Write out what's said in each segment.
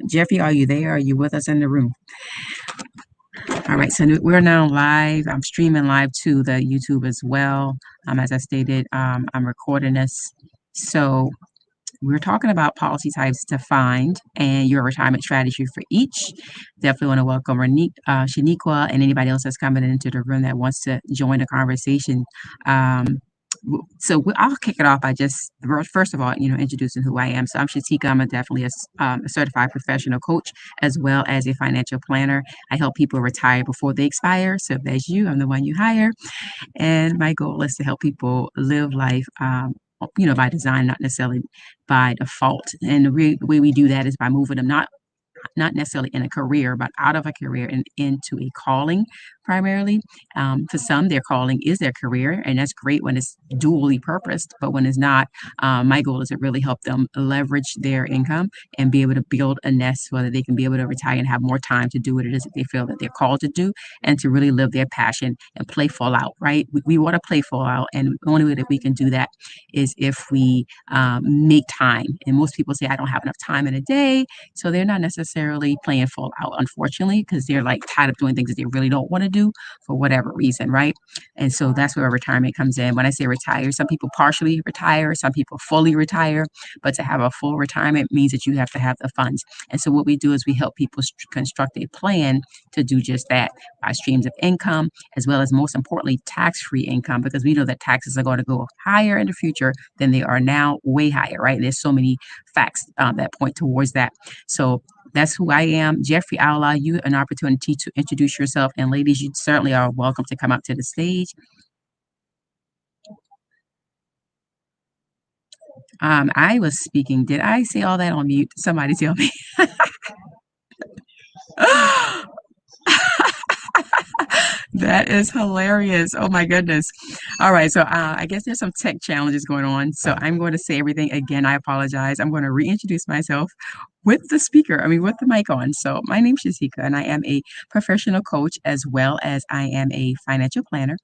Jeffrey, are you there? Are you with us in the room? All right, so we're now live. I'm streaming live to the YouTube as well. As I stated, I'm recording this. So we're talking about policy types to find and your retirement strategy for each. Definitely want to welcome Shaniqua and anybody else that's coming into the room that wants to join the conversation. I'll kick it off by just first of all, introducing who I am. So I'm Shateka. I'm definitely a certified professional coach as well as a financial planner. I help people retire before they expire. So if that's you, I'm the one you hire. And my goal is to help people live life, by design, not necessarily by default. And the way we do that is by moving them not necessarily in a career, but out of a career and into a calling primarily. For some, their calling is their career, and that's great when it's dually purposed. But when it's not, my goal is to really help them leverage their income and be able to build a nest so that they can be able to retire and have more time to do what it is that they feel that they're called to do and to really live their passion and play full out, right? We want to play full out, and the only way that we can do that is if we make time. And most people say, I don't have enough time in a day. So they're not necessarily playing full out, unfortunately, because they're like tired of doing things that they really don't want to do for whatever reason, right? And so that's where retirement comes in. When I say retire, some people partially retire, some people fully retire, but to have a full retirement means that you have to have the funds. And so what we do is we help people construct a plan to do just that by streams of income, as well as most importantly, tax-free income, because we know that taxes are going to go higher in the future than they are now, way higher, right? There's so many facts that point towards that. So that's who I am. Jeffrey, I'll allow you an opportunity to introduce yourself. And ladies, you certainly are welcome to come up to the stage. I was speaking. Did I say all that on mute? Somebody tell me. That is hilarious. Oh my goodness. All right. So I guess there's some tech challenges going on. So I'm going to say everything again. I apologize. I'm going to reintroduce myself with with the mic on. So my name's Shateka, and I am a professional coach as well as I am a financial planner.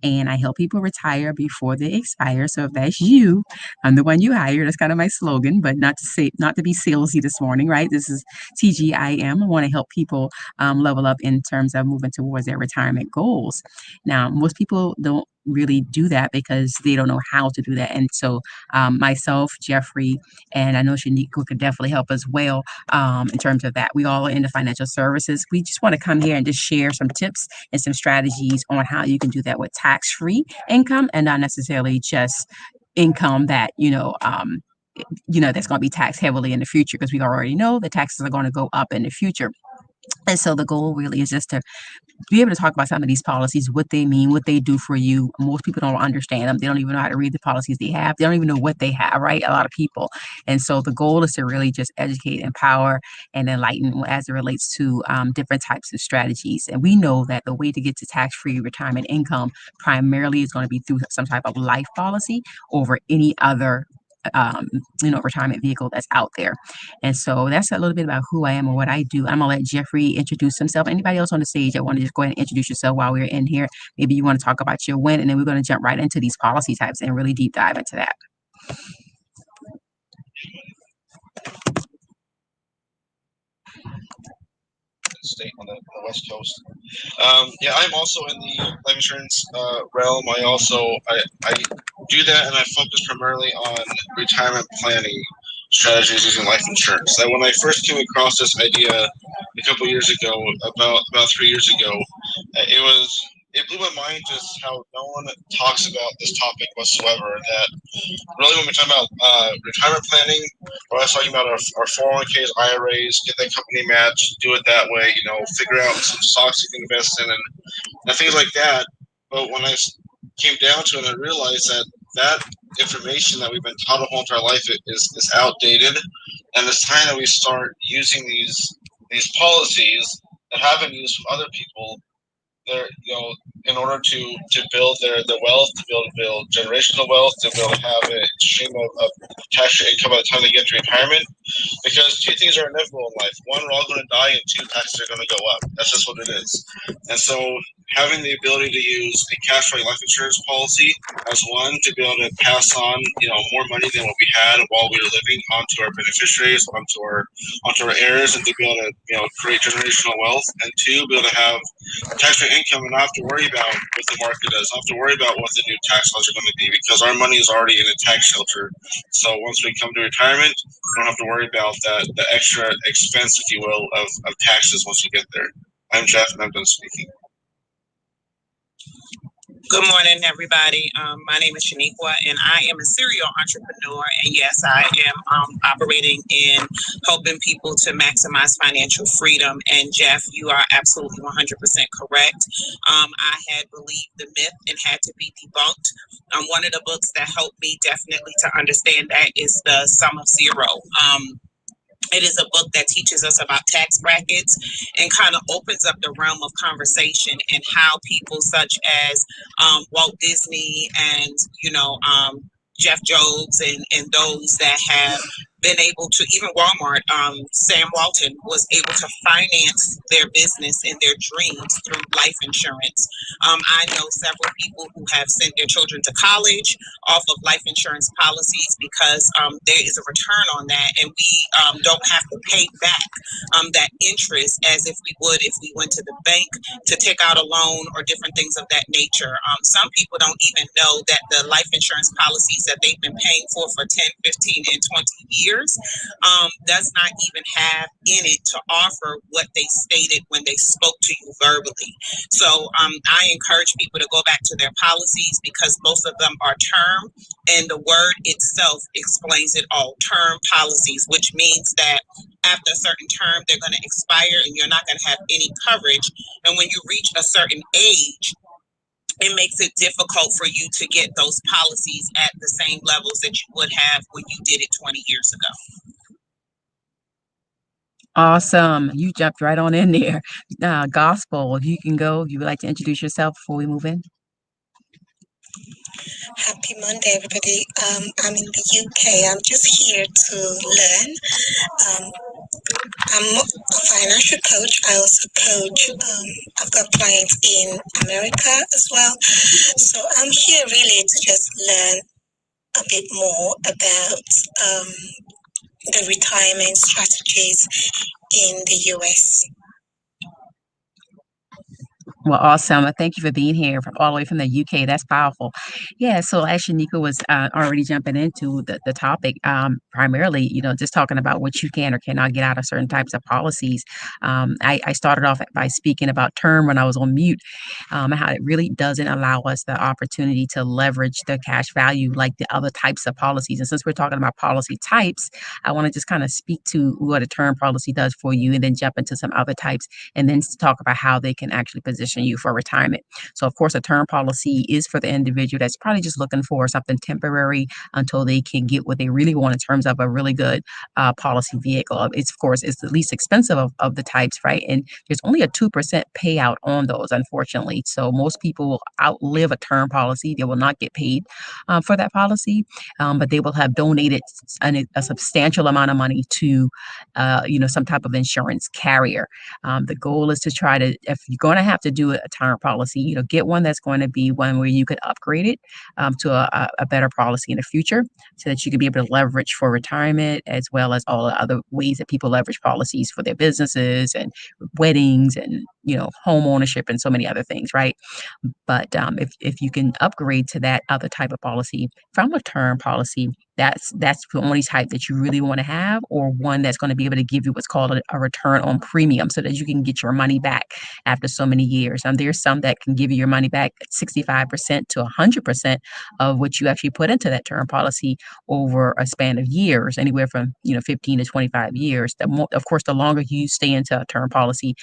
And I help people retire before they expire. So if that's you, I'm the one you hire. That's kind of my slogan, but not to be salesy this morning, right? This is TGIM. I want to help people level up in terms of moving towards their retirement goals. Now, most people don't really do that because they don't know how to do that. And so myself, Jeffrey, and I know Shaniqua could definitely help as well in terms of that. We all are into financial services. We just want to come here and just share some tips and some strategies on how you can do that with tax-free income and not necessarily just income that, that's going to be taxed heavily in the future, because we already know the taxes are going to go up in the future. And so the goal really is just to be able to talk about some of these policies, what they mean, what they do for you. Most people don't understand them. They don't even know how to read the policies they have. They don't even know what they have, right? A lot of people. And so the goal is to really just educate, empower, and enlighten as it relates to different types of strategies. And we know that the way to get to tax-free retirement income primarily is going to be through some type of life policy over any other retirement vehicle that's out there. And so that's a little bit about who I am and what I do. I'm gonna let Jeffrey introduce himself. Anybody else on the stage that want to just go ahead and introduce yourself while we're in here? Maybe you want to talk about your win, and then we're going to jump right into these policy types and really deep dive into that. State on the West Coast. I'm also in the life insurance realm. I do that, and I focus primarily on retirement planning strategies using life insurance. And when I first came across this idea a couple years ago, about 3 years ago, it blew my mind just how no one talks about this topic whatsoever. That really, when we're talking about retirement planning, we're always talking about our 401ks, IRAs, get that company match, do it that way, figure out some stocks you can invest in and things like that. But when I came down to it, I realized that information that we've been taught our whole entire life is outdated, and it's time that we start using these policies that have been used from other people. They're, in order to build their wealth, to build generational wealth, to be able to have a stream of tax income by the time they get to retirement. Because two things are inevitable in life: one, we're all going to die, and two, taxes are going to go up. That's just what it is. And so having the ability to use a cash value life insurance policy as one to be able to pass on, more money than what we had while we were living onto our beneficiaries, onto our heirs, and to be able to, create generational wealth, and two, be able to have tax-free income and not have to worry about what the market does, not have to worry about what the new tax laws are going to be, because our money is already in a tax shelter. So once we come to retirement, we don't have to worry about that the extra expense, if you will, of taxes once we get there. I'm Jeff, and I'm done speaking. Good morning, everybody. My name is Shateka, and I am a serial entrepreneur. And yes, I am operating in helping people to maximize financial freedom. And Jeff, you are absolutely 100% correct. I had believed the myth and had to be debunked. One of the books that helped me definitely to understand that is The Sum of Zero. It is a book that teaches us about tax brackets and kind of opens up the realm of conversation and how people such as Walt Disney and, Jeff Jobs and those that have been able to, even Walmart, Sam Walton was able to finance their business and their dreams through life insurance. I know several people who have sent their children to college off of life insurance policies because there is a return on that, and we don't have to pay back that interest as if we would if we went to the bank to take out a loan or different things of that nature. Some people don't even know that the life insurance policies that they've been paying for 10, 15, and 20 years does not even have in it to offer what they stated when they spoke to you verbally. So I encourage people to go back to their policies because most of them are term, and the word itself explains it all. Term policies, which means that after a certain term, they're going to expire and you're not going to have any coverage. And when you reach a certain age, it makes it difficult for you to get those policies at the same levels that you would have when you did it 20 years ago. Awesome. You jumped right on in there. Gospel, if you can go, if you would like to introduce yourself before we move in. Happy Monday, everybody. I'm in the UK. I'm just here to learn. I'm a financial coach. I also coach. I've got clients in America as well. So I'm here really to just learn a bit more about the retirement strategies in the US. Well, awesome. Thank you for being here from all the way from the UK. That's powerful. Yeah. So as Shanika was already jumping into the topic, primarily, just talking about what you can or cannot get out of certain types of policies. I started off by speaking about term when I was on mute, how it really doesn't allow us the opportunity to leverage the cash value like the other types of policies. And since we're talking about policy types, I want to just kind of speak to what a term policy does for you and then jump into some other types and then talk about how they can actually position you for retirement. So, of course, a term policy is for the individual that's probably just looking for something temporary until they can get what they really want in terms of a really good policy vehicle. It's, of course, it's the least expensive of the types, right? And there's only a 2% payout on those, unfortunately. So most people will outlive a term policy. They will not get paid for that policy, but they will have donated a substantial amount of money to, some type of insurance carrier. The goal is to try to, if you're going to have to do a term policy, get one that's going to be one where you could upgrade it to a better policy in the future so that you can be able to leverage for retirement as well as all the other ways that people leverage policies for their businesses and weddings and, home ownership and so many other things, right? But if you can upgrade to that other type of policy from a term policy, that's the only type that you really want to have, or one that's going to be able to give you what's called a return on premium so that you can get your money back after so many years. And there's some that can give you your money back 65% to 100% of what you actually put into that term policy over a span of years, anywhere from 15 to 25 years. Of course, the longer you stay into a term policy,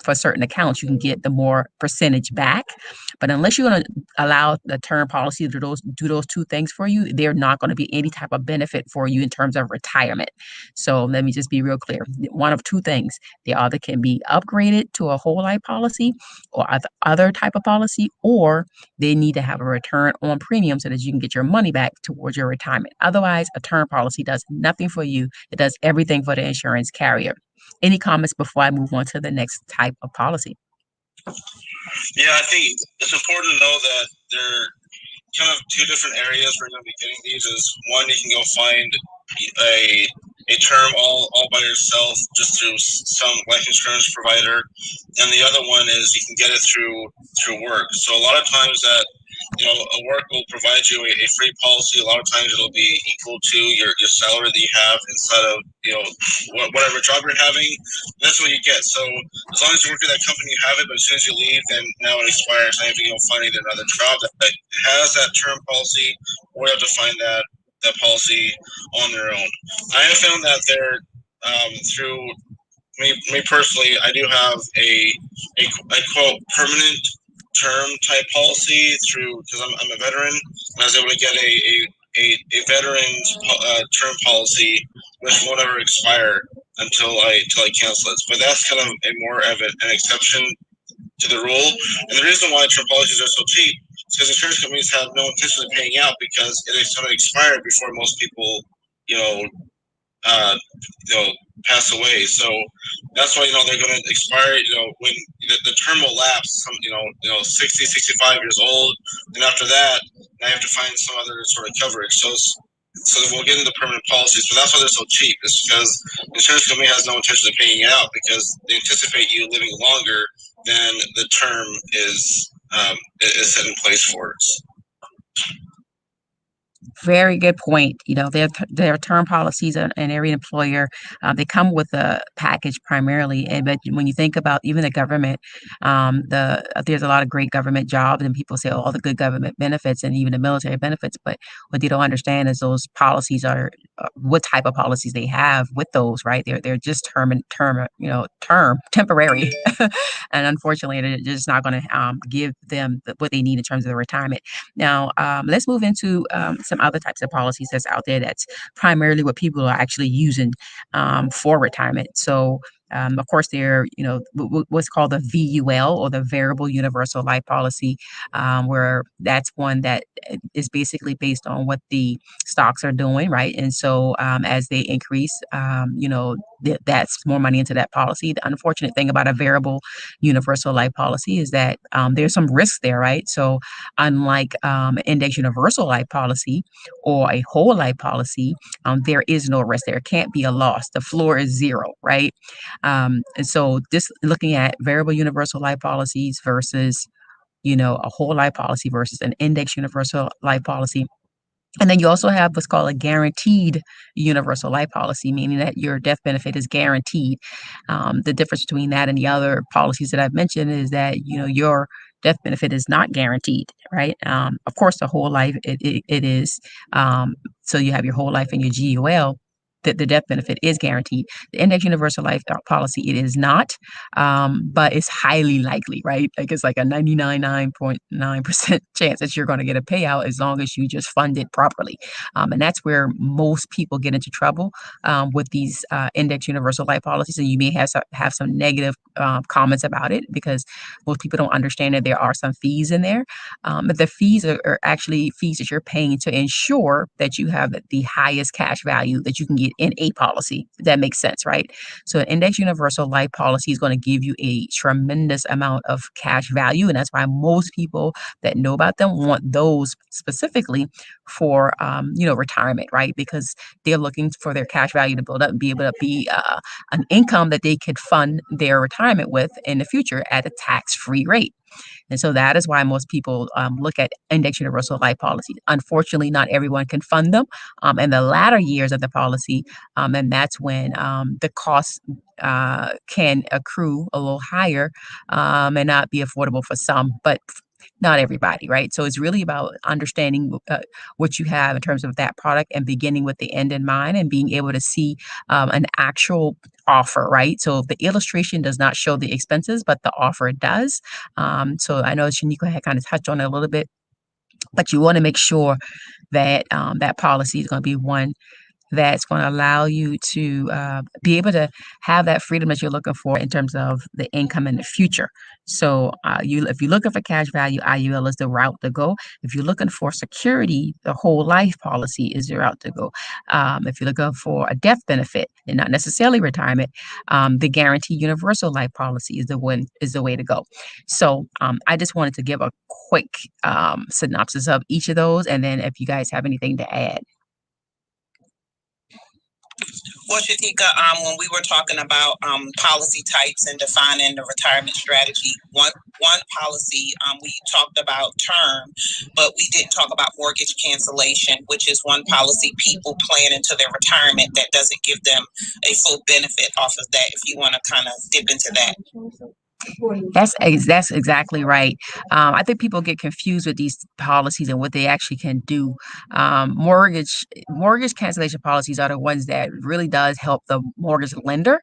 for certain accounts, you can get the more percentage back. But unless you're going to allow the term policy to do those two things for you, they're not going to be any type of benefit for you in terms of retirement. So let me just be real clear. One of two things. They either can be upgraded to a whole life policy or other type of policy, or they need to have a return on premium so that you can get your money back towards your retirement. Otherwise, a term policy does nothing for you. It does everything for the insurance carrier. Any comments before I move on to the next type of policy? Yeah, I think it's important to know that they're kind of two different areas where you're going to be getting these. Is one, you can go find a a term all by yourself just through some life insurance provider, and the other one is you can get it through work. So a lot of times that a work will provide you a free policy. A lot of times it'll be equal to your salary that you have inside of whatever job you're having. That's what you get. So as long as you work at that company, you have it. But as soon as you leave, then now it expires. And you have to find either another job that has that term policy, or you have to find that policy on their own. I have found that they're through me personally, I do have a quote permanent term type policy through because I'm a veteran, and I was able to get a veteran's term policy which won't ever expire until I cancel it. But that's kind of a more of an exception to the rule. And the reason why term policies are so cheap is because insurance companies have no intention of paying out because it is going to expire before most people, you know, uh, pass away. So that's why they're going to expire. When the term will lapse, 60, 65 years old, and after that, I have to find some other sort of coverage. So we'll get into permanent policies, but that's why they're so cheap. It's because the insurance company has no intention of paying you out because they anticipate you living longer than the term is set in place for us. Very good point. Their term policies and every employer, they come with a package primarily. But when you think about even the government, there's a lot of great government jobs, and people say all the good government benefits and even the military benefits. But what they don't understand is those policies are what type of policies they have with those, right? They're just term temporary, and unfortunately, they're just not going to give them what they need in terms of the retirement. Now, let's move into some other types of policies that's out there that's primarily what people are actually using for retirement. So, of course, there, what's called the VUL or the Variable Universal Life Policy, where that's one that is basically based on what the stocks are doing, right? And so, as they increase, that's more money into that policy. The unfortunate thing about a variable universal life policy is that there's some risks there, right? So, unlike an index universal life policy or a whole life policy, there is no risk. There can't be a loss. The floor is zero, right? And so just looking at variable universal life policies versus, a whole life policy versus an index universal life policy. And then you also have what's called a guaranteed universal life policy, meaning that your death benefit is guaranteed. The difference between that and the other policies that I've mentioned is that, your death benefit is not guaranteed, right? Of course, the whole life it is. So you have your whole life and your GUL. That the death benefit is guaranteed. The index universal life policy, it is not, but it's highly likely, right? Like it's like a 99.9% chance that you're going to get a payout as long as you just fund it properly. And that's where most people get into trouble with these index universal life policies. And you may have some negative comments about it because most people don't understand that there are some fees in there. But the fees are actually fees that you're paying to ensure that you have the highest cash value that you can get in a policy. That makes sense, right? So an index universal life policy is going to give you a tremendous amount of cash value. And that's why most people that know about them want those specifically for, retirement, right? Because they're looking for their cash value to build up and be able to be an income that they could fund their retirement with in the future at a tax-free rate. And so that is why most people look at index universal life policies. Unfortunately, not everyone can fund them in the latter years of the policy. And that's when the costs can accrue a little higher and not be affordable for some, but not everybody, right? So it's really about understanding what you have in terms of that product and beginning with the end in mind and being able to see an actual offer, right? So the illustration does not show the expenses, but the offer does. So I know Shanika had kind of touched on it a little bit, but you want to make sure that that policy is going to be one that's going to allow you to be able to have that freedom that you're looking for in terms of the income in the future. So if you're looking for cash value, IUL is the route to go. If you're looking for security, the whole life policy is the route to go. If you're looking for a death benefit and not necessarily retirement, the guaranteed universal life policy is the way to go. So I just wanted to give a quick synopsis of each of those, and then if you guys have anything to add. Well, Shateka, when we were talking about policy types and defining the retirement strategy, one policy we talked about term, but we didn't talk about mortgage cancellation, which is one policy people plan into their retirement that doesn't give them a full benefit off of that. If you want to kind of dip into that. That's exactly right. I think people get confused with these policies and what they actually can do. Mortgage cancellation policies are the ones that really does help the mortgage lender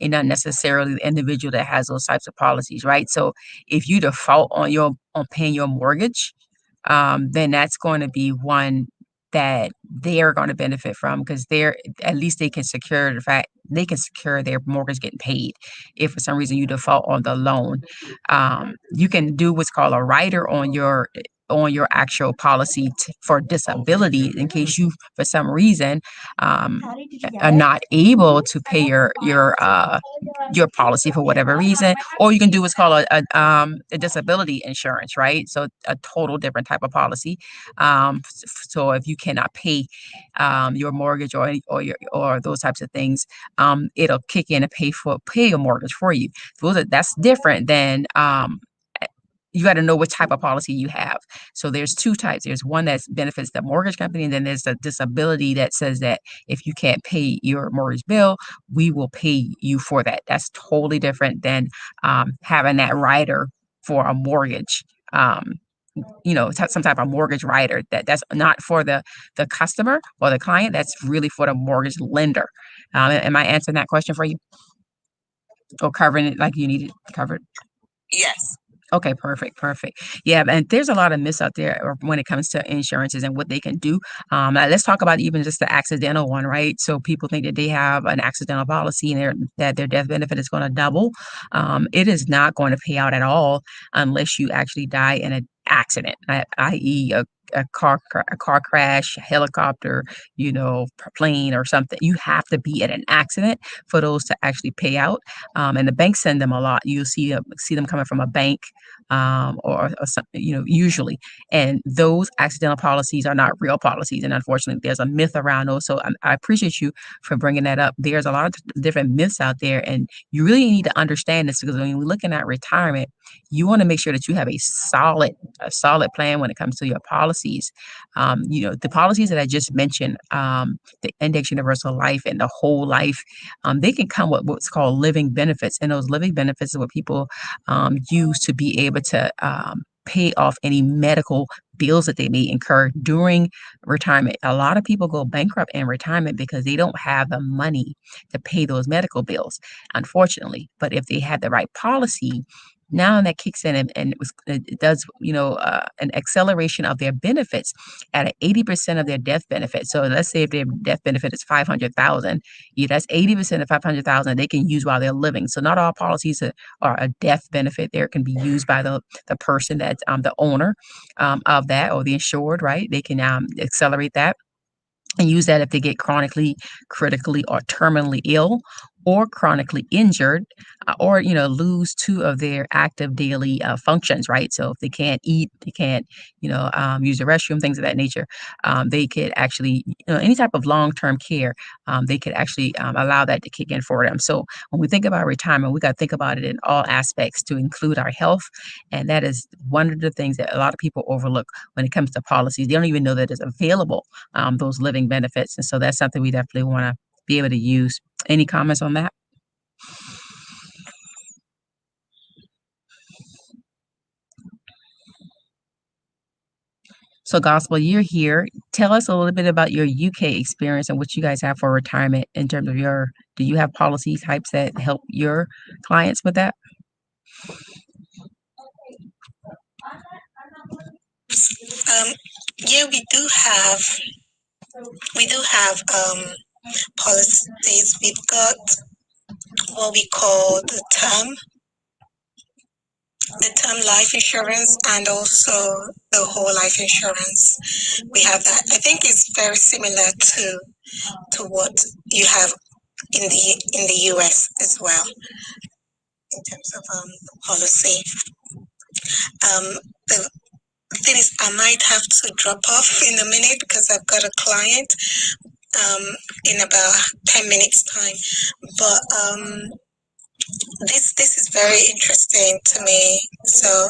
and not necessarily the individual that has those types of policies, right? So if you default on paying your mortgage, then that's going to be one that they are going to benefit from, because at least they can secure their mortgage getting paid. If for some reason you default on the loan, you can do what's called a rider on your actual policy for disability, in case you for some reason are not able to pay your policy for whatever reason, or you can do what's called a disability insurance, right? So a total different type of policy. So if you cannot pay your mortgage or those types of things, it'll kick in and pay your mortgage for you. That's different than you got to know what type of policy you have. So there's two types. There's one that benefits the mortgage company, and then there's the disability that says that if you can't pay your mortgage bill, we will pay you for that. That's totally different than having that rider for a mortgage. Some type of mortgage rider that's not for the customer or the client. That's really for the mortgage lender. Am I answering that question for you, or covering it like you need it covered? Yes. Okay, perfect. Yeah, and there's a lot of myths out there when it comes to insurances and what they can do. Let's talk about even just the accidental one, right? So people think that they have an accidental policy and that their death benefit is going to double. It is not going to pay out at all unless you actually die in an accident, i.e. a car crash, a helicopter, plane or something. You have to be at an accident for those to actually pay out. And the banks send them a lot. You'll see them coming from a bank, or something, usually. And those accidental policies are not real policies. And unfortunately, there's a myth around those. So I appreciate you for bringing that up. There's a lot of different myths out there, and you really need to understand this, because when we're looking at retirement, you want to make sure that you have a solid plan when it comes to your policies. The policies that I just mentioned, the index universal life and the whole life, they can come with what's called living benefits, and those living benefits are what people use to be able to pay off any medical bills that they may incur during retirement. A lot of people go bankrupt in retirement because they don't have the money to pay those medical bills, unfortunately. But if they had the right policy, now that kicks in, and it does, an acceleration of their benefits at 80% of their death benefit. So let's say if their death benefit is 500,000, that's 80% of 500,000 they can use while they're living. So not all policies are a death benefit. There can be used by the person that's the owner of that, or the insured, right? They can accelerate that and use that if they get chronically, critically, or terminally ill, or chronically injured, or lose 2 of their active daily functions, right? So if they can't eat, they can't use the restroom, things of that nature, they could actually, any type of long-term care, they could actually allow that to kick in for them. So when we think about retirement, we got to think about it in all aspects to include our health, and that is one of the things that a lot of people overlook when it comes to policies. They don't even know that it's available, those living benefits, and so that's something we definitely want to be able to use. Any comments on that? So, Gospel, you're here. Tell us a little bit about your UK experience and what you guys have for retirement in terms of do you have policy types that help your clients with that? Yeah, we do have policies. We've got what we call the term life insurance and also the whole life insurance. We have that. I think it's very similar to what you have in the US as well in terms of policy. The thing is, I might have to drop off in a minute because I've got a client in about 10 minutes time. But this is very interesting to me. So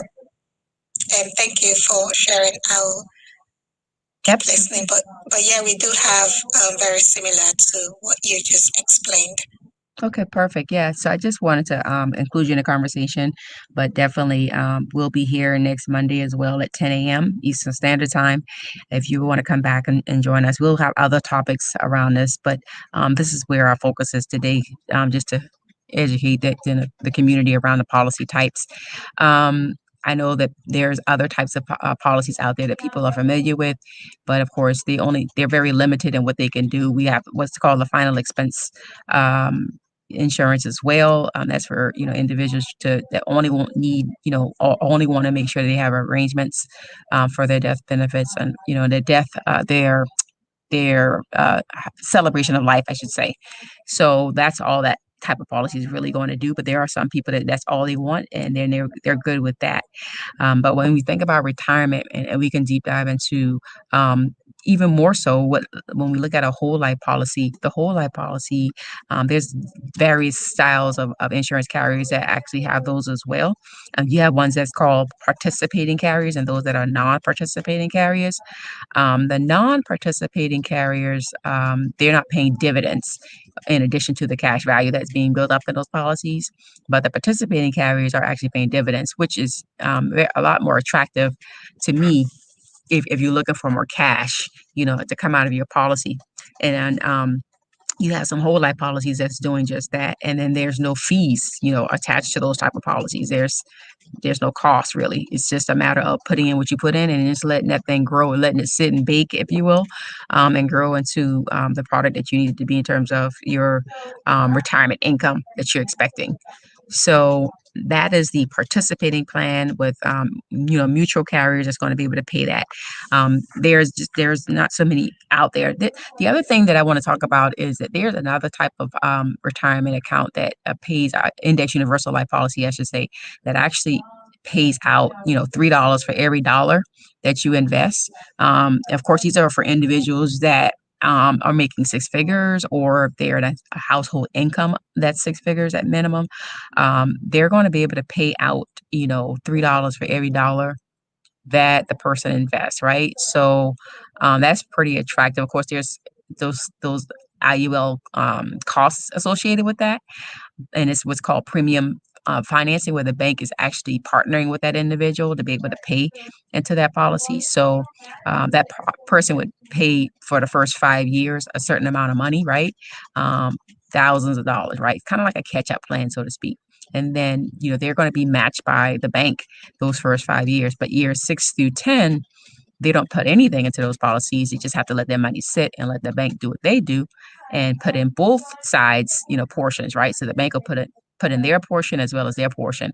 thank you for sharing. I'll keep listening. But yeah, we do have very similar to what you just explained. Okay, perfect. Yeah, so I just wanted to include you in the conversation, but definitely we'll be here next Monday as well at 10 a.m. Eastern Standard Time. If you want to come back and join us, we'll have other topics around this, but this is where our focus is today, just to educate the community around the policy types. I know that there's other types of policies out there that people are familiar with, but of course they're very limited in what they can do. We have what's called the final expense insurance as well. That's for individuals that only need only want to make sure they have arrangements for their death benefits and their death their celebration of life, I should say. So that's all that type of policy is really going to do. But there are some people that's all they want, and then they're good with that. But when we think about retirement, and we can deep dive into even more so when we look at a whole life policy, the whole life policy, there's various styles of insurance carriers that actually have those as well. You have ones that's called participating carriers and those that are non-participating carriers. The non-participating carriers, they're not paying dividends in addition to the cash value that's being built up in those policies. But the participating carriers are actually paying dividends, which is a lot more attractive to me if you're looking for more cash, to come out of your policy. And you have some whole life policies that's doing just that, and then there's no fees attached to those type of policies. There's no cost really. It's just a matter of putting in what you put in and just letting that thing grow and letting it sit and bake, if you will, and grow into the product that you need it to be in terms of your retirement income that you're expecting. So that is the participating plan with mutual carriers that's going to be able to pay that. There's not so many out there. The other thing that I want to talk about is that there's another type of retirement account that pays index universal life policy, I should say, that actually pays out $3 for every dollar that you invest. Of course, these are for individuals that are making six figures, or if they're at a household income that's six figures at minimum. They're going to be able to pay out $3 for every dollar that the person invests, right? So that's pretty attractive. Of course, there's those IUL costs associated with that, and it's what's called premium financing, where the bank is actually partnering with that individual to be able to pay into that policy. So that person would pay for the first 5 years a certain amount of money, right? Thousands of dollars, right? Kind of like a catch-up plan, so to speak. And then they're going to be matched by the bank those first 5 years, but years 6 through 10, they don't put anything into those policies. You just have to let their money sit and let the bank do what they do and put in both sides, portions, right? So the bank will put in their portion as well as their portion.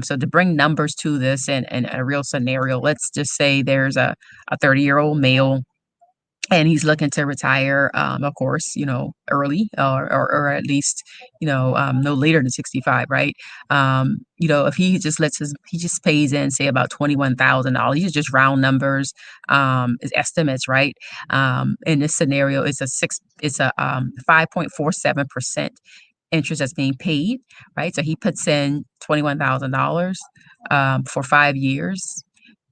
So to bring numbers to this and a real scenario, let's just say there's a 30-year-old male and he's looking to retire, of course, early or at least, no later than 65, right? If he just he just pays in, say about $21,000, these are just round numbers, is estimates, right? In this scenario, it's a 5.47% interest that's being paid, right? So he puts in $21,000 for 5 years,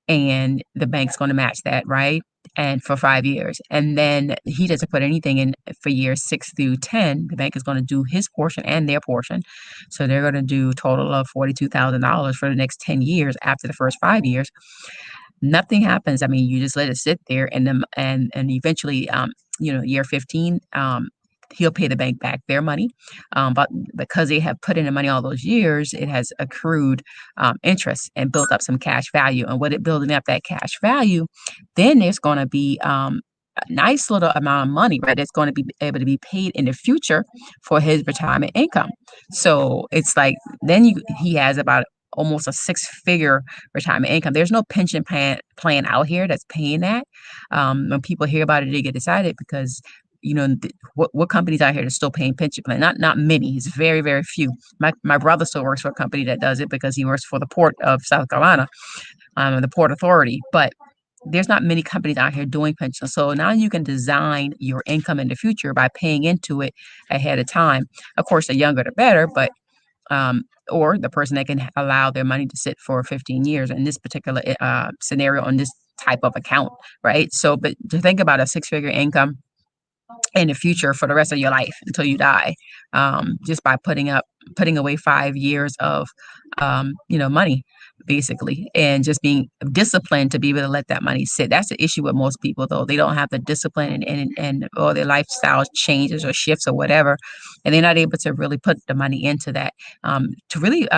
and the bank's going to match that, right? And for 5 years, and then he doesn't put anything in for years 6 through 10. The bank is going to do his portion and their portion, so they're going to do a total of $42,000 for the next 10 years after the first 5 years. Nothing happens. I mean, you just let it sit there, and then and eventually, year 15, he'll pay the bank back their money. But because they have put in the money all those years, it has accrued interest and built up some cash value. And with it building up that cash value, then there's going to be a nice little amount of money, right? That's going to be able to be paid in the future for his retirement income. So it's like then he has about almost a six-figure retirement income. There's no pension plan out here that's paying that. When people hear about it, they get excited because what companies out here are still paying pension plan? Not many. It's very, very few. My brother still works for a company that does it because he works for the Port of South Carolina, the Port Authority. But there's not many companies out here doing pensions. So now you can design your income in the future by paying into it ahead of time. Of course, the younger the better, but or the person that can allow their money to sit for 15 years in this particular scenario on this type of account, right? So, but to think about a six-figure income in the future for the rest of your life until you die, just by putting away 5 years of money basically, and just being disciplined to be able to let that money sit. That's the issue with most people, though. They don't have the discipline, and or their lifestyle changes or shifts or whatever, and they're not able to really put the money into that, to really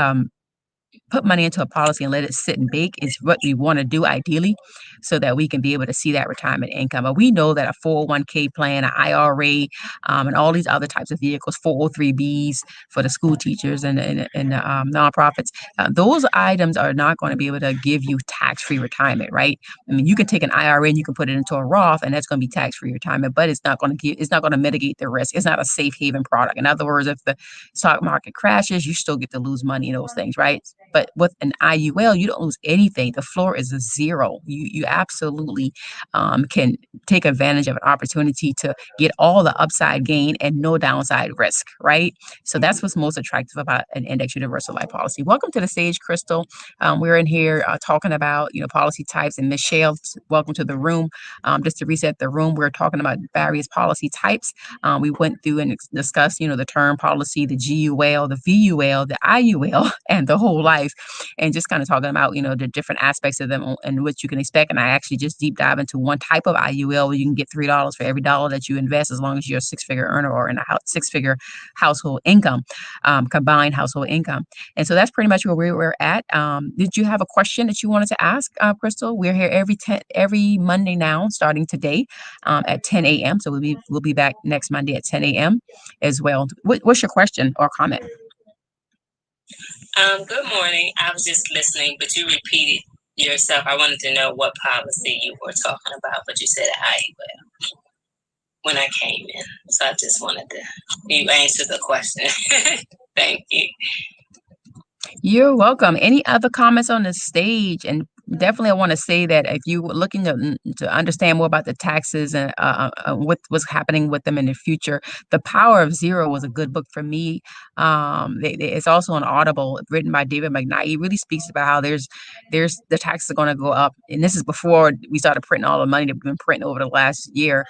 put money into a policy and let it sit and bake is what we want to do ideally, so that we can be able to see that retirement income. But we know that a 401k plan, an IRA, and all these other types of vehicles, 403bs for the school teachers and nonprofits, those items are not going to be able to give you tax-free retirement, right? I mean, you can take an IRA and you can put it into a Roth, and that's going to be tax-free retirement, but it's not going to mitigate the risk. It's not a safe haven product. In other words, if the stock market crashes, you still get to lose money in those things, right? But with an IUL, you don't lose anything. The floor is a zero. You absolutely can take advantage of an opportunity to get all the upside gain and no downside risk, right? So that's what's most attractive about an index universal life policy. Welcome to the stage, Crystal. We're in here talking about policy types, and Michelle, welcome to the room. Just to reset the room, we're talking about various policy types. We went through and discussed, the term policy, the GUL, the VUL, the IUL, and the whole life, and just kind of talking about, the different aspects of them and what you can expect. And I actually just deep dive into one type of IUL where you can get $3 for every dollar that you invest, as long as you're a six-figure earner or in a six-figure household income, combined household income. And so that's pretty much where we're at. Did you have a question that you wanted to ask, Crystal? We're here every Monday now, starting today, at 10 a.m. So we'll be back next Monday at 10 a.m. as well. What's your question or comment? Good morning. I was just listening, but you repeated yourself. I wanted to know what policy you were talking about, but you said IUL when I came in. So I just wanted you answer the question. Thank you. You're welcome. Any other comments on the stage? And definitely, I want to say that if you were looking to understand more about the taxes and what's happening with them in the future, The Power of Zero was a good book for me. It's also an Audible written by David McKnight. He really speaks about how there's the taxes are going to go up, and this is before we started printing all the money that we've been printing over the last year.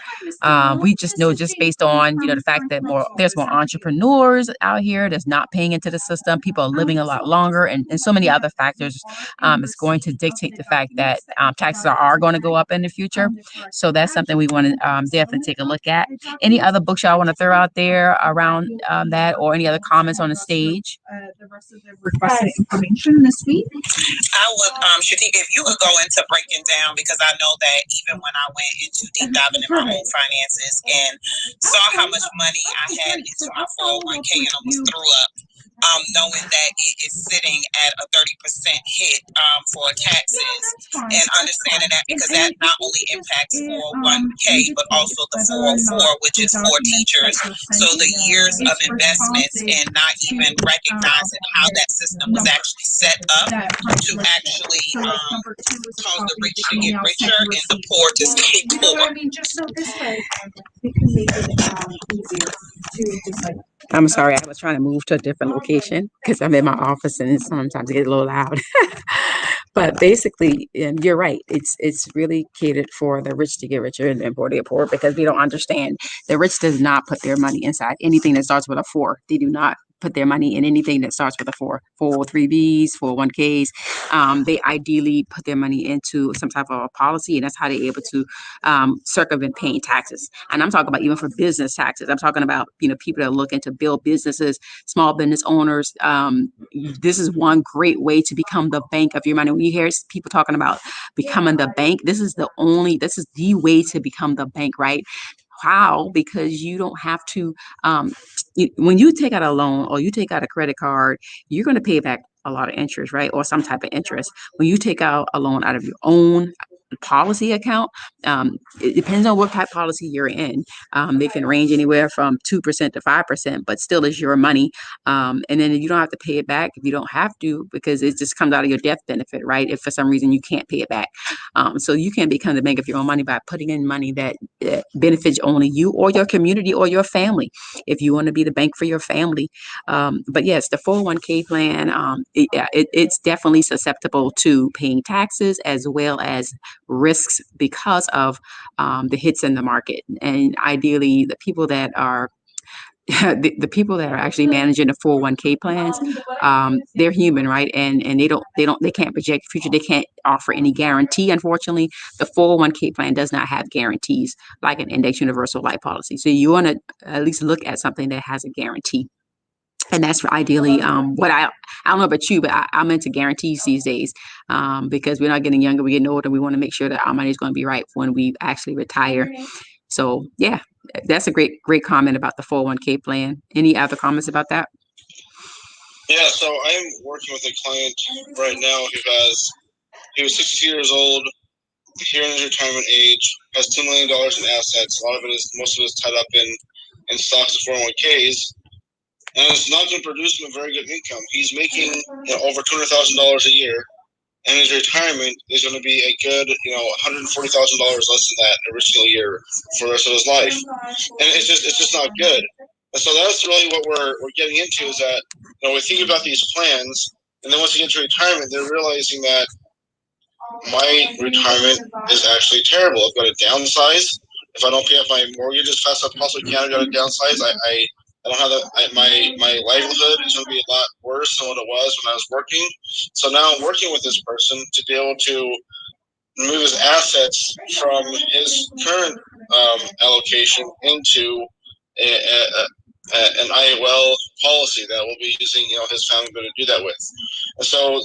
We just know, just based on the fact that there's more entrepreneurs out here that's not paying into the system. People are living a lot longer, and so many other factors. It's going to dictate the fact that taxes are going to go up in the future. So that's something we want to definitely take a look at. Any other books y'all want to throw out there around that, or any other comments on the stage? The rest of the requested information this week. I would, Shateka, if you could go into breaking down, because I know that even when I went into deep diving in my own finances and saw how much money I had into my 401k and almost threw up, knowing that it is sitting at a 30% hit for taxes, and understanding that, because that not only impacts 401k but also the 404, which is for teachers. So the years of investments and not even recognizing how that system was actually set up to actually cause the rich to get richer and the poor to stay poor. I'm sorry, I was trying to move to a different location because I'm in my office and sometimes it gets a little loud. But basically, you're right. It's really catered for the rich to get richer and the poor to get poor, because we don't understand. The rich does not put their money inside anything that starts with a 4. They do not put their money in anything that starts with a 403Bs, 401Ks. They ideally put their money into some type of a policy, and that's how they're able to circumvent paying taxes. And I'm talking about even for business taxes. I'm talking about, people that are looking to build businesses, small business owners. This is one great way to become the bank of your money. When you hear people talking about becoming the bank, this is the way to become the bank, right? How? Because you don't have to, when you take out a loan or you take out a credit card, you're going to pay back a lot of interest, right? Or some type of interest. When you take out a loan out of your own policy account, it depends on what type of policy you're in. They can range anywhere from 2% to 5%, but still is your money. And then you don't have to pay it back if you don't have to, because it just comes out of your death benefit, right? If for some reason you can't pay it back. So you can become the bank of your own money by putting in money that benefits only you or your community or your family, if you want to be the bank for your family. But yes, the 401k plan, it's definitely susceptible to paying taxes as well as risks because of the hits in the market. And ideally, the people that are the people that are actually managing the 401k plans, they're human, right? And they can't project the future. They can't offer any guarantee. Unfortunately, the 401k plan does not have guarantees like an index universal life policy. So you want to at least look at something that has a guarantee. And that's for ideally what I don't know about you, but I'm into guarantees these days, because we're not getting younger, we're getting older. We want to make sure that our money is going to be right when we actually retire. So yeah, that's a great comment about the 401k plan. Any other comments about that? Yeah, so I'm working with a client right now he was 62 years old, here in his retirement age, has $2 million in assets. Most of it is tied up in stocks and 401ks. And it's not going to produce him a very good income. He's making over $200,000 a year, and his retirement is going to be a good $140,000 less than that every single year for the rest of his life, and it's just not good. And so that's really what we're getting into, is that we think about these plans, and then once you get to retirement, they're realizing that my retirement is actually terrible. I've got to downsize. If I don't pay off my mortgage as fast as I possibly can, I've got to downsize. I don't have my livelihood is going to be a lot worse than what it was when I was working. So now I'm working with this person to be able to move his assets from his current allocation into an IOL policy that we'll be using his family to do that with. And so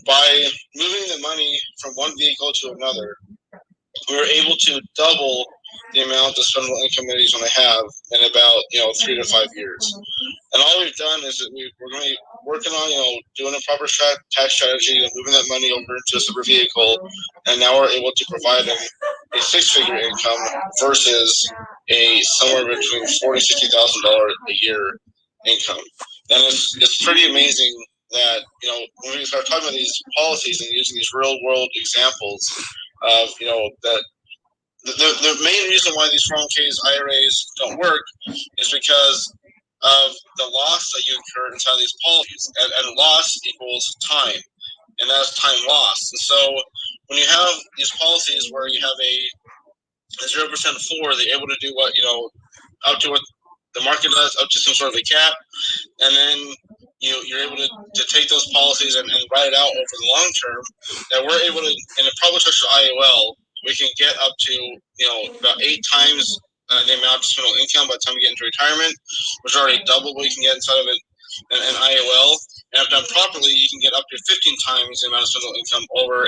by moving the money from one vehicle to another, we were able to double the amount of dispensable income that he's going to have in about 3 to 5 years. And all we've done is that we're going to be working on doing a proper tax strategy and moving that money over into a separate vehicle, and now we're able to provide him a six-figure income versus a somewhere between $40,000 to $60,000 a year income. And it's pretty amazing that when we start talking about these policies and using these real world examples of that the main reason why these 401ks, IRAs don't work is because of the loss that you incur inside these policies, and loss equals time, and that's time lost. And so when you have these policies where you have a 0% floor, they're able to do what up to what the market does, up to some sort of a cap, and then you're able to take those policies and ride it out over the long term. That we're able to, in a public structure IOL, we can get up to about 8 times the amount of dispensable income by the time we get into retirement, which is already double what you can get inside of an IOL. And if done properly, you can get up to 15 times the amount of dispensable income over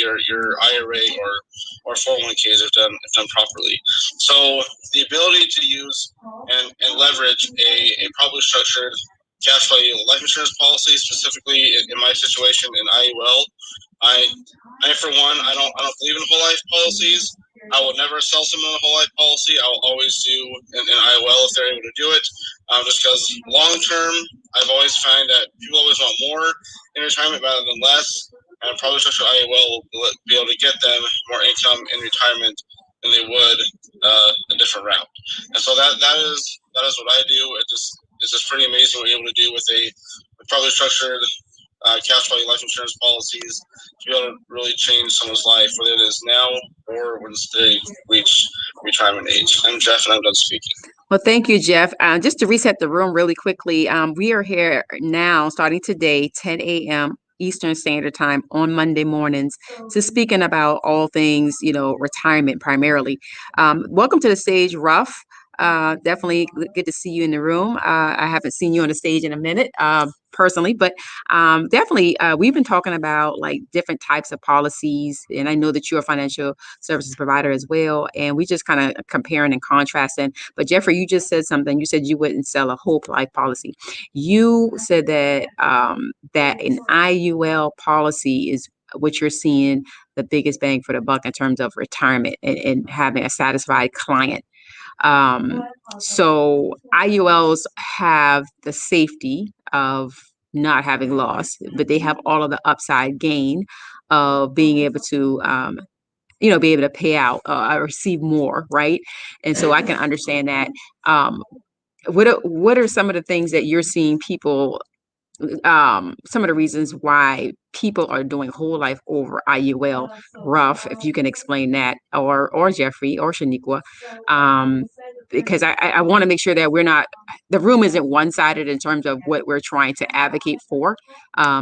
your IRA or 401ks if done properly. So the ability to use and leverage a properly structured cash value life insurance policy, specifically in my situation in IUL, I for one, I don't believe in whole life policies. I will never sell someone a whole life policy. I will always do an IOL if they're able to do it. Just because long term, I've always found that people always want more in retirement rather than less. And probably structured IOL will be able to get them more income in retirement than they would a different route. And so that is what I do. It's just pretty amazing what we're able to do with a probably structured cash value life insurance policies to be able to really change someone's life, whether it is now or when they reach retirement age. I'm Jeff, and I'm done speaking. Well, thank you, Jeff. Just to reset the room really quickly, we are here now, starting today, 10 a.m. Eastern Standard Time on Monday mornings, to speaking about all things, retirement primarily. Welcome to the stage, Ruff. Definitely good to see you in the room. I haven't seen you on the stage in a minute, personally, but definitely we've been talking about like different types of policies, and I know that you're a financial services provider as well, and we just kind of comparing and contrasting. But Jeffrey, you just said something. You said you wouldn't sell a whole life policy. You said that that an IUL policy is what you're seeing the biggest bang for the buck in terms of retirement and having a satisfied client. So IULs have the safety of not having loss, but they have all of the upside gain of being able to, be able to pay out, receive more, right? And so I can understand that. What are some of the things that you're seeing people some of the reasons why people are doing whole life over IUL? Rough, if you can explain that, or Jeffrey or Shaniqua, because I want to make sure that the room isn't one-sided in terms of what we're trying to advocate for,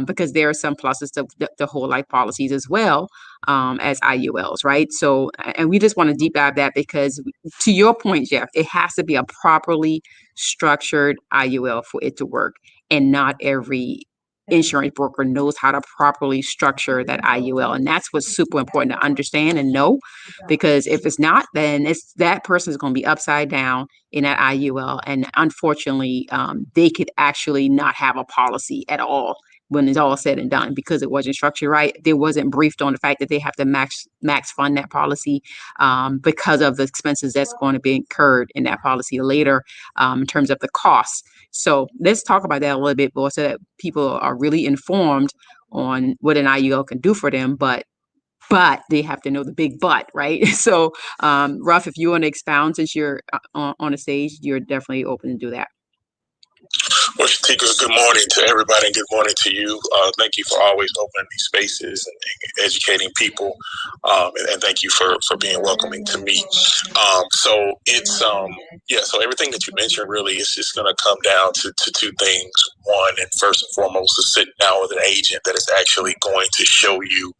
because there are some pluses to the whole life policies as well, as IULs, right? So, and we just want to deep dive that because, to your point, Jeff, it has to be a properly structured IUL for it to work, and not every insurance broker knows how to properly structure that IUL. And that's what's super important to understand and know, because if it's not, then that person is going to be upside down in that IUL. And unfortunately, they could actually not have a policy at all when it's all said and done, because it wasn't structured right. They wasn't briefed on the fact that they have to max fund that policy, because of the expenses that's going to be incurred in that policy later, in terms of the costs. So let's talk about that a little bit more so that people are really informed on what an IUL can do for them, but they have to know the big but, right? So, Ruff, if you want to expound, since you're on the stage, you're definitely open to do that. Well, Shateka, good morning to everybody and good morning to you. Thank you for always opening these spaces and educating people. And thank you for being welcoming to me. So it's, so everything that you mentioned really is just going to come down to two things. One, and first and foremost, is sitting down with an agent that is actually going to show you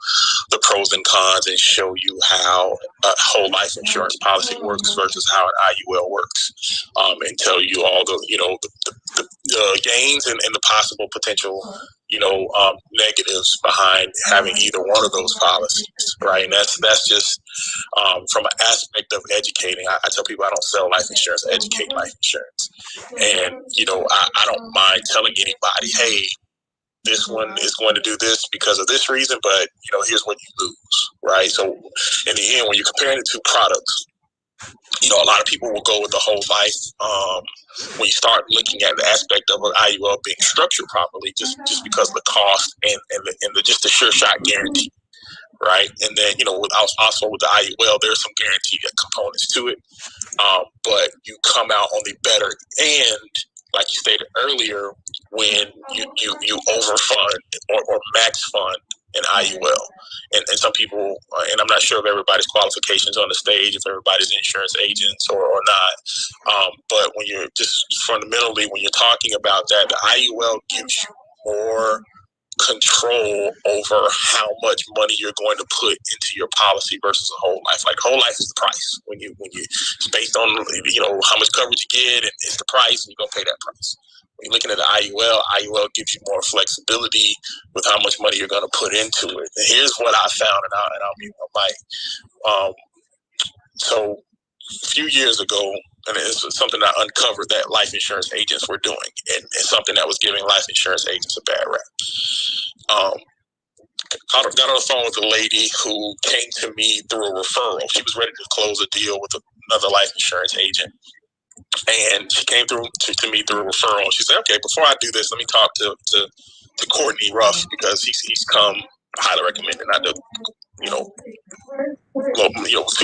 the pros and cons and show you how a whole life insurance policy works versus how an IUL works, and tell you all the gains and the possible potential, negatives behind having either one of those policies, right? And that's just from an aspect of educating. I tell people I don't sell life insurance, I educate life insurance. And, I don't mind telling anybody, hey, this one is going to do this because of this reason, but, here's what you lose, right? So in the end, when you're comparing the two products, a lot of people will go with the whole life. When you start looking at the aspect of an IUL being structured properly, just because of the cost and just the sure shot guarantee, right? And then, also with the IUL, there's some guaranteed components to it. But you come out on the better end, like you stated earlier, when you overfund or max fund an IUL. And some people, and I'm not sure of everybody's qualifications on the stage, if everybody's insurance agents or not. But when you're just fundamentally, when you're talking about that, the IUL gives you more control over how much money you're going to put into your policy versus a whole life. Like whole life is the price. When you it's based on how much coverage you get, and it's the price, and you're gonna pay that price. When you're looking at the IUL gives you more flexibility with how much money you're going to put into it. And here's what I found, and I'll mute my mic. So a few years ago, and it's something I uncovered that life insurance agents were doing, and it's something that was giving life insurance agents a bad rap. Got on the phone with a lady who came to me through a referral. She was ready to close a deal with another life insurance agent. And she came through to me through a referral. She said, "Okay, before I do this, let me talk to Courtney Ruff, because he's come highly recommended. Not to toot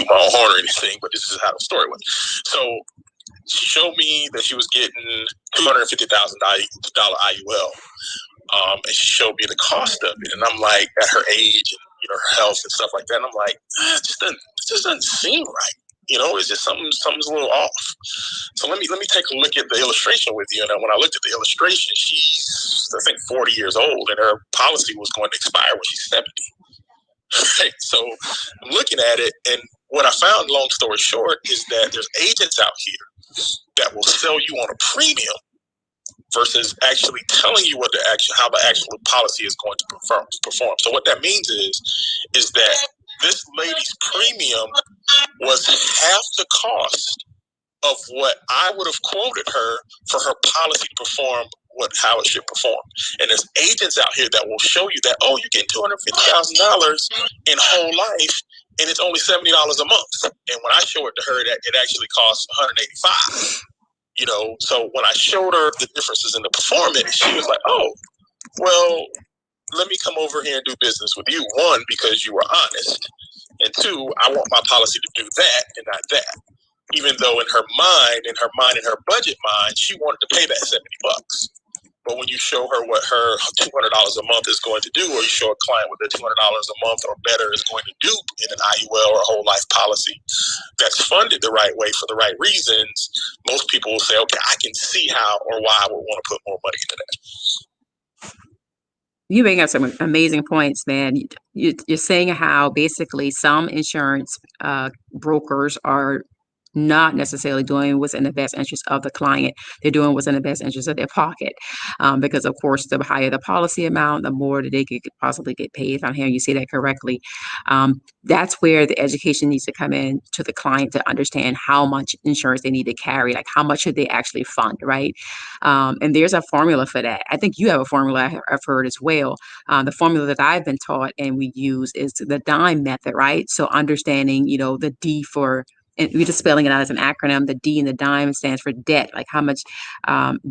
my own horn or anything, but this is how the story went." So she showed me that she was getting $250,000 IUL, and she showed me the cost of it. And I'm like, at her age and her health and stuff like that, and I'm like, it just doesn't seem right. It's just something's a little off. So let me take a look at the illustration with you. And when I looked at the illustration, she's, I think, 40 years old, and her policy was going to expire when she's 70. Right? So I'm looking at it, and what I found, long story short, is that there's agents out here that will sell you on a premium versus actually telling you how the actual policy is going to perform. So what that means is that this lady's premium was half the cost of what I would have quoted her for her policy to perform how it should perform. And there's agents out here that will show you that, oh, you're getting $250,000 in whole life, and it's only $70 a month. And when I show it to her, that it actually costs $185. So when I showed her the differences in the performance, she was like, oh, well, let me come over here and do business with you. One, because you were honest. And two, I want my policy to do that and not that. Even though in her budget mind, she wanted to pay that $70. But when you show her what her $200 a month is going to do, or you show a client what their $200 a month or better is going to do in an IUL or a whole life policy that's funded the right way for the right reasons, most people will say, okay, I can see how or why I would want to put more money into that. You bring up some amazing points, man. You're saying how basically some insurance brokers are not necessarily doing what's in the best interest of the client. They're doing what's in the best interest of their pocket. Because of course, the higher the policy amount, the more that they could possibly get paid. If I'm hearing you say that correctly. That's where the education needs to come in to the client to understand how much insurance they need to carry, like how much should they actually fund, right? And there's a formula for that. I think you have a formula I've heard as well. The formula that I've been taught and we use is the DIME method, right? So understanding, the D for, and we're just spelling it out as an acronym. The D in the DIME stands for debt. Like how much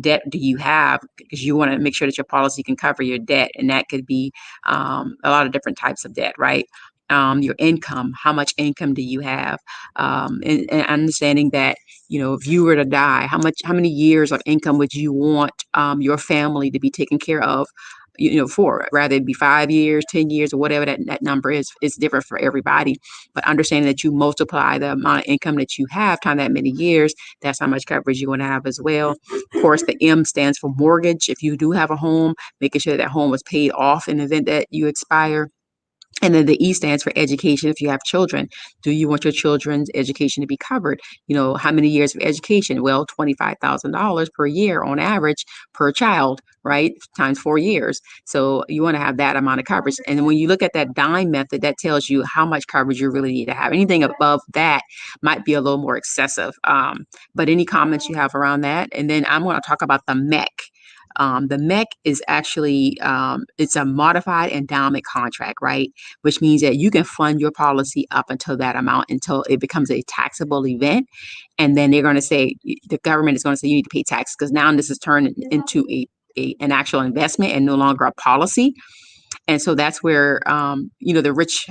debt do you have? Because you want to make sure that your policy can cover your debt. And that could be a lot of different types of debt, right? Your income, how much income do you have? And understanding that, if you were to die, how many years of income would you want your family to be taken care of? For rather it be 5 years, 10 years, or whatever that number is different for everybody. But understanding that you multiply the amount of income that you have times that many years, that's how much coverage you want to have as well. Of course, the M stands for mortgage. If you do have a home, making sure that home was paid off in the event that you expire. And then the E stands for education. If you have children, do you want your children's education to be covered? How many years of education? Well, $25,000 per year on average per child, right? Times 4 years. So you want to have that amount of coverage. And when you look at that DIME method, that tells you how much coverage you really need to have. Anything above that might be a little more excessive. But any comments you have around that? And then I'm going to talk about the MEC. The MEC is actually, it's a modified endowment contract, right? Which means that you can fund your policy up until that amount until it becomes a taxable event. And then they're going to say, the government is going to say you need to pay tax because now this is turned into an actual investment and no longer a policy. And so that's where, the rich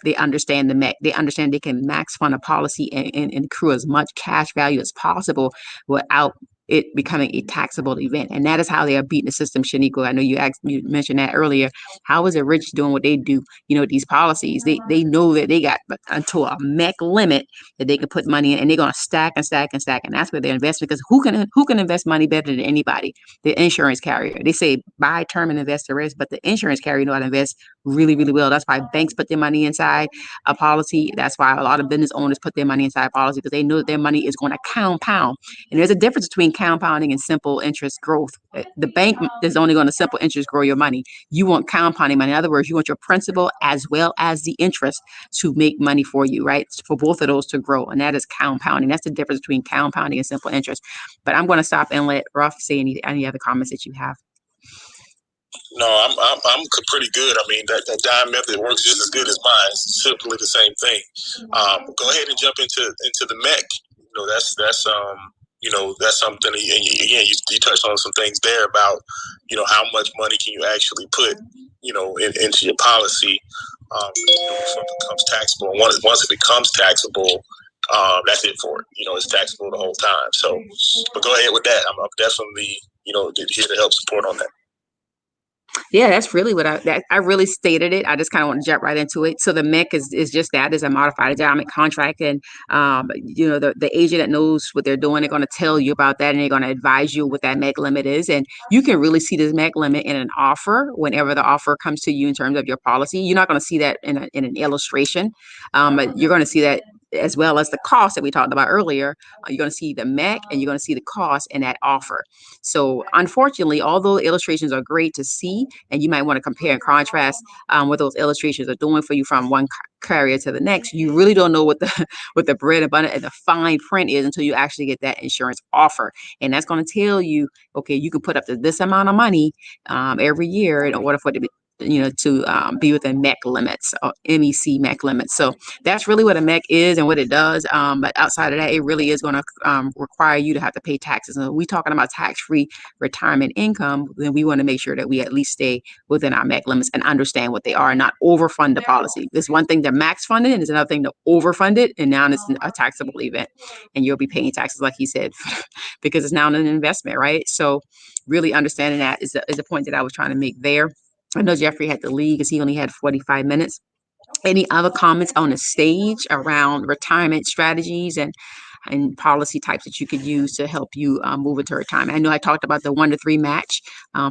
they understand the MEC. They understand they can max fund a policy and accrue as much cash value as possible without it becoming a taxable event. And that is how they are beating the system, Shaniqua. I know you mentioned that earlier. How is the rich doing what they do, these policies? They know that they got until a MEC limit that they can put money in, and they're going to stack and stack and stack. And that's where they're investing, because who can invest money better than anybody? The insurance carrier. They say buy term and invest the rest, but the insurance carrier know how to invest really, really well. That's why banks put their money inside a policy. That's why a lot of business owners put their money inside a policy, because they know that their money is going to compound. And there's a difference between compounding and simple interest growth. The bank is only going to simple interest grow your money. You want compounding money. In other words, you want your principal as well as the interest to make money for you, right? For both of those to grow. And that is compounding. That's the difference between compounding and simple interest. But I'm going to stop and let Ruff say any other comments that you have. No, I'm pretty good. I mean, that DIME method works just as good as mine. It's simply the same thing. Go ahead and jump into the MEC. That's something. Again, you touched on some things there about how much money can you actually put into your policy before it becomes taxable. And once it becomes taxable, that's it for it. It's taxable the whole time. So, but go ahead with that. I'm definitely here to help support on that. Yeah, that's really what I really stated it. I just kind of want to jump right into it. So the MEC is just that, is a modified endowment contract, and the agent that knows what they're doing, they're going to tell you about that, and they're going to advise you what that MEC limit is, and you can really see this MEC limit in an offer whenever the offer comes to you in terms of your policy. You're not going to see that in an illustration, but you're going to see that as well as the cost that we talked about earlier. You're going to see the MEC and you're going to see the cost in that offer. So unfortunately, although illustrations are great to see, and you might want to compare and contrast what those illustrations are doing for you from one carrier to the next, you really don't know what the what the bread and butter and the fine print is until you actually get that insurance offer, and that's going to tell you, okay, you can put up to this amount of money every year in order for it to be, to be within MEC limits, or MEC MEC limits. So that's really what a MEC is and what it does. But outside of that, it really is going to require you to have to pay taxes. And we're talking about tax-free retirement income, then we want to make sure that we at least stay within our MEC limits and understand what they are and not overfund the policy. There's one thing to max fund it, and there's another thing to overfund it, and now it's a taxable event, and you'll be paying taxes, like he said, because it's now an investment, right? So really understanding that is the point that I was trying to make there. I know Jeffrey had to leave because he only had 45 minutes. Any other comments on the stage around retirement strategies and policy types that you could use to help you move into retirement? I know I talked about the 1 to 3 match.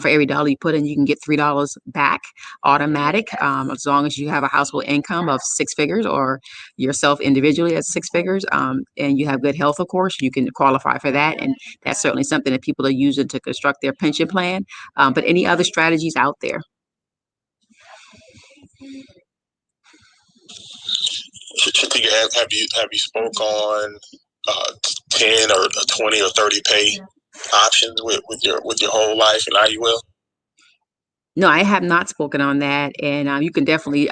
For every dollar you put in, you can get $3 back automatic, as long as you have a household income of 6 figures, or yourself individually at 6 figures, and you have good health, of course, you can qualify for that. And that's certainly something that people are using to construct their pension plan. But any other strategies out there? Shateka, have you spoke on 10 or 20 or 30 pay options with your whole life in IUL? No, I have not spoken on that, and you can definitely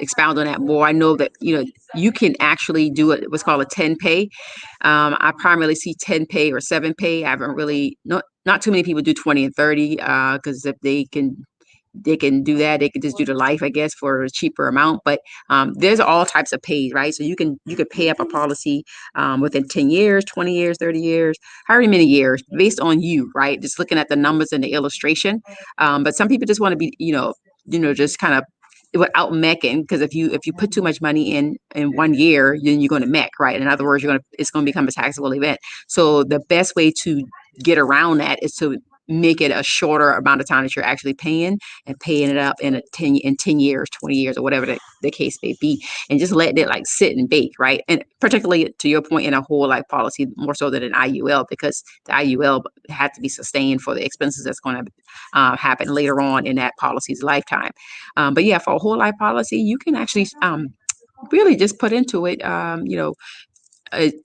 expound on that more. I know that you can actually do what's called a 10 pay. I primarily see 10 pay or 7 pay. I haven't really not too many people do 20 and 30 because if they can do that. They can just do the life, I guess, for a cheaper amount. But there's all types of pays, right? So you can pay up a policy within 10 years, 20 years, 30 years, however many years, based on you, right? Just looking at the numbers in the illustration. But some people just want to be, just kind of without mecking, because if you put too much money in 1 year, then you're going to mech, right? In other words, it's going to become a taxable event. So the best way to get around that is to make it a shorter amount of time that you're actually paying, and paying it up in 10 years, 20 years, or whatever the case may be, and just letting it like sit and bake, right? And particularly to your point, in a whole life policy, more so than an IUL, because the IUL had to be sustained for the expenses that's going to happen later on in that policy's lifetime. But yeah, for a whole life policy, you can actually really just put into it,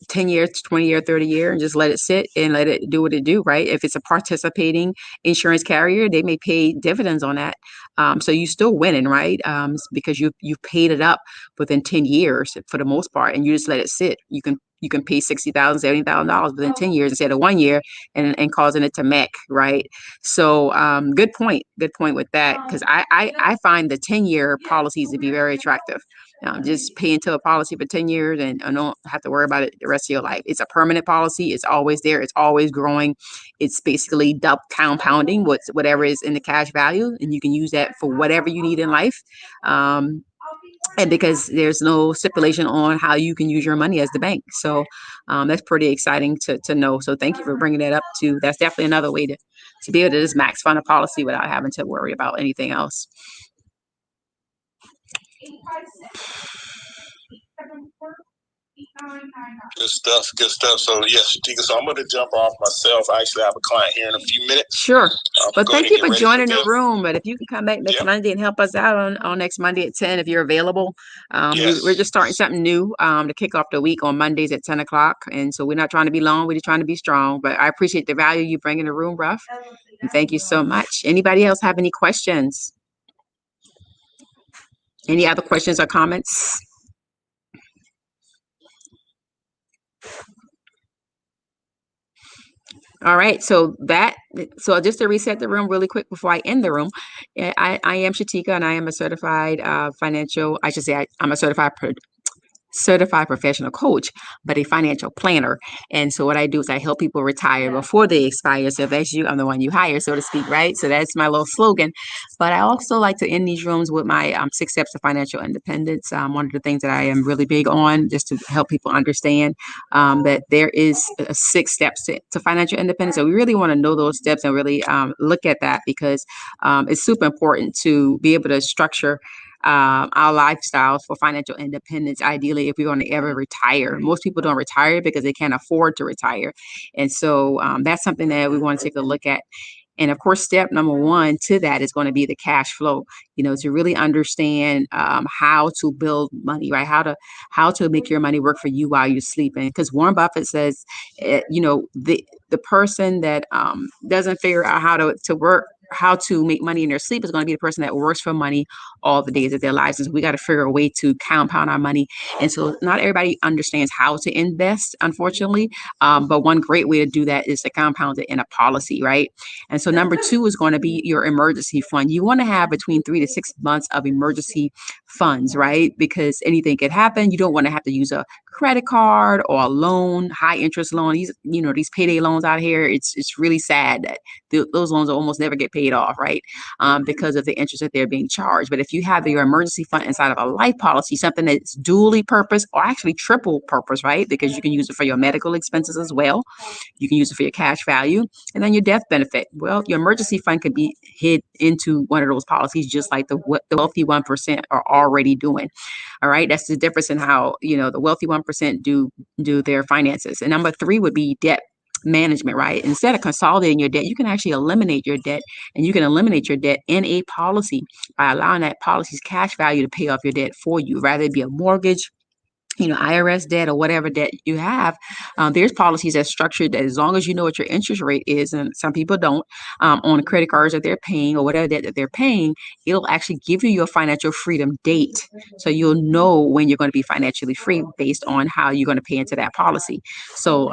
10 year, 20 year, 30 year, and just let it sit and let it do what it do, right? If it's a participating insurance carrier, they may pay dividends on that. So you still winning, right? Because you've paid it up within 10 years for the most part, and you just let it sit. You can pay $60,000, $70,000 within 10 years instead of 1 year, and causing it to mech, right? So good point with that, because I find the 10-year policies to be very attractive. Just pay into a policy for 10 years and don't have to worry about it the rest of your life. It's a permanent policy. It's always there. It's always growing. It's basically double compounding whatever is in the cash value, and you can use that for whatever you need in life. And because there's no stipulation on how you can use your money as the bank. So that's pretty exciting to know. So thank you for bringing that up too. That's definitely another way to be able to just max fund a policy without having to worry about anything else. Good stuff. Good stuff. So yes, Shateka, so I'm going to jump off myself. I actually have a client here in a few minutes. Sure. But thank you for joining the room. But if you can come back next Monday and help us out on next Monday at 10, if you're available. We're just starting something new to kick off the week on Mondays at 10 o'clock. And so we're not trying to be long. We're just trying to be strong. But I appreciate the value you bring in the room, Ruff. And thank you so much. Anybody else have any questions? Any other questions or comments? All right, so just to reset the room really quick before I end the room, I am Shateka, and I am a certified I'm a certified certified professional coach, but a financial planner. And so what I do is I help people retire before they expire. So if that's you, I'm the one you hire, so to speak, right? So that's my little slogan. But I also like to end these rooms with my 6 steps to financial independence. One of the things that I am really big on, just to help people understand that there is 6 steps to financial independence. So we really want to know those steps and really look at that, because it's super important to be able to structure our lifestyles for financial independence. Ideally, if we're going to ever retire, most people don't retire because they can't afford to retire. And so that's something that we want to take a look at. And of course, step number 1 to that is going to be the cash flow, to really understand how to build money, right? How to make your money work for you while you're sleeping. Because Warren Buffett says, the person that doesn't figure out how to make money in their sleep is going to be the person that works for money all the days of their lives. And so we got to figure a way to compound our money. And so not everybody understands how to invest, unfortunately. But one great way to do that is to compound it in a policy, right? And so number 2 is going to be your emergency fund. You want to have between 3 to 6 months of emergency funds, right? Because anything could happen. You don't want to have to use a credit card or a loan, high interest loan. These payday loans out here, it's really sad that those loans almost never get paid off, right? Because of the interest that they're being charged. But if you have your emergency fund inside of a life policy, something that's dually purpose or actually triple purpose, right? Because you can use it for your medical expenses as well. You can use it for your cash value and then your death benefit. Well, your emergency fund could be hid into one of those policies, just like the wealthy 1% are already doing. All right. That's the difference in how, the wealthy 1% do their finances. And number 3 would be debt management, right? Instead of consolidating your debt, you can actually eliminate your debt, and you can eliminate your debt in a policy by allowing that policy's cash value to pay off your debt for you, rather it be a mortgage, IRS debt or whatever debt you have. There's policies that's structured that as long as you know what your interest rate is, and some people don't, on the credit cards that they're paying or whatever debt that they're paying, it'll actually give you your financial freedom date. So you'll know when you're going to be financially free based on how you're going to pay into that policy. So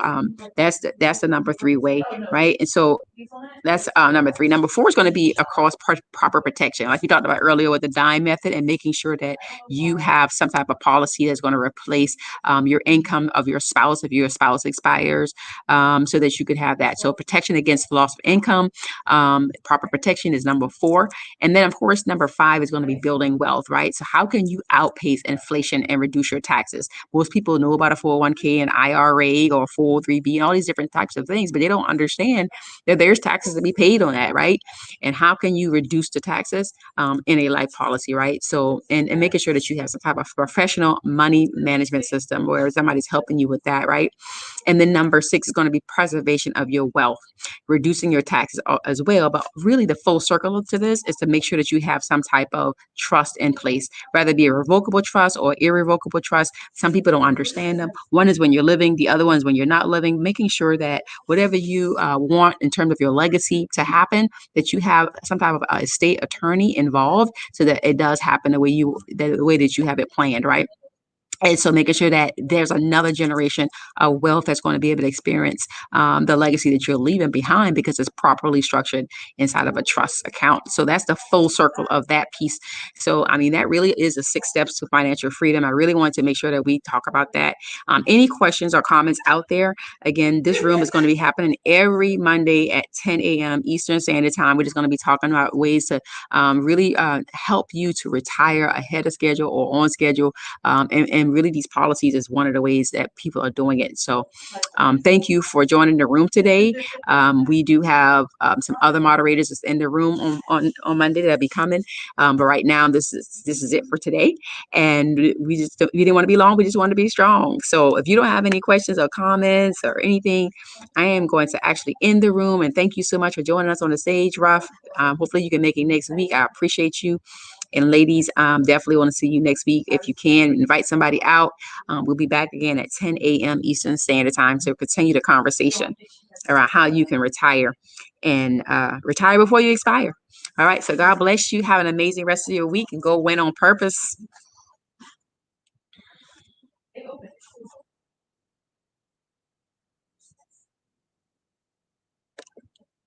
that's the number 3 way, right? And so that's number 3. Number 4 is going to be across proper protection, like we talked about earlier with the dime method, and making sure that you have some type of policy that's going to replace your income of your spouse if your spouse expires, so that you could have that. So protection against loss of income, proper protection is number 4. And then, of course, number 5 is going to be building wealth, right? So how can you outpace inflation and reduce your taxes? Most people know about a 401k and IRA or 403b and all these different types of things, but they don't understand that there's taxes to be paid on that, right? And how can you reduce the taxes in a life policy, right? So, and making sure that you have some type of professional money management system where somebody's helping you with that, right? And then number 6 is going to be preservation of your wealth, reducing your taxes as well. But really the full circle to this is to make sure that you have some type of trust in place, whether it be a revocable trust or irrevocable trust. Some people don't understand them. One is when you're living, the other one is when you're not living, making sure that whatever you want in terms of your legacy to happen, that you have some type of estate attorney involved so that it does happen the way that you have it planned, right? And so making sure that there's another generation of wealth that's going to be able to experience the legacy that you're leaving behind because it's properly structured inside of a trust account. So that's the full circle of that piece. So, I mean, that really is the 6 steps to financial freedom. I really wanted to make sure that we talk about that. Any questions or comments out there? Again, this room is going to be happening every Monday at 10 a.m. Eastern Standard Time. We're just going to be talking about ways to really help you to retire ahead of schedule or on schedule, and really these policies is one of the ways that people are doing it. So thank you for joining the room today. We do have some other moderators that's in the room on Monday that'll be coming. But right now, this is it for today. And we didn't want to be long. We just want to be strong. So if you don't have any questions or comments or anything, I am going to actually end the room. And thank you so much for joining us on the stage, Ruff. Hopefully you can make it next week. I appreciate you. And ladies, definitely want to see you next week. If you can, invite somebody out. We'll be back again at 10 a.m. Eastern Standard Time to continue the conversation around how you can retire and retire before you expire. All right. So God bless you. Have an amazing rest of your week and go win on purpose.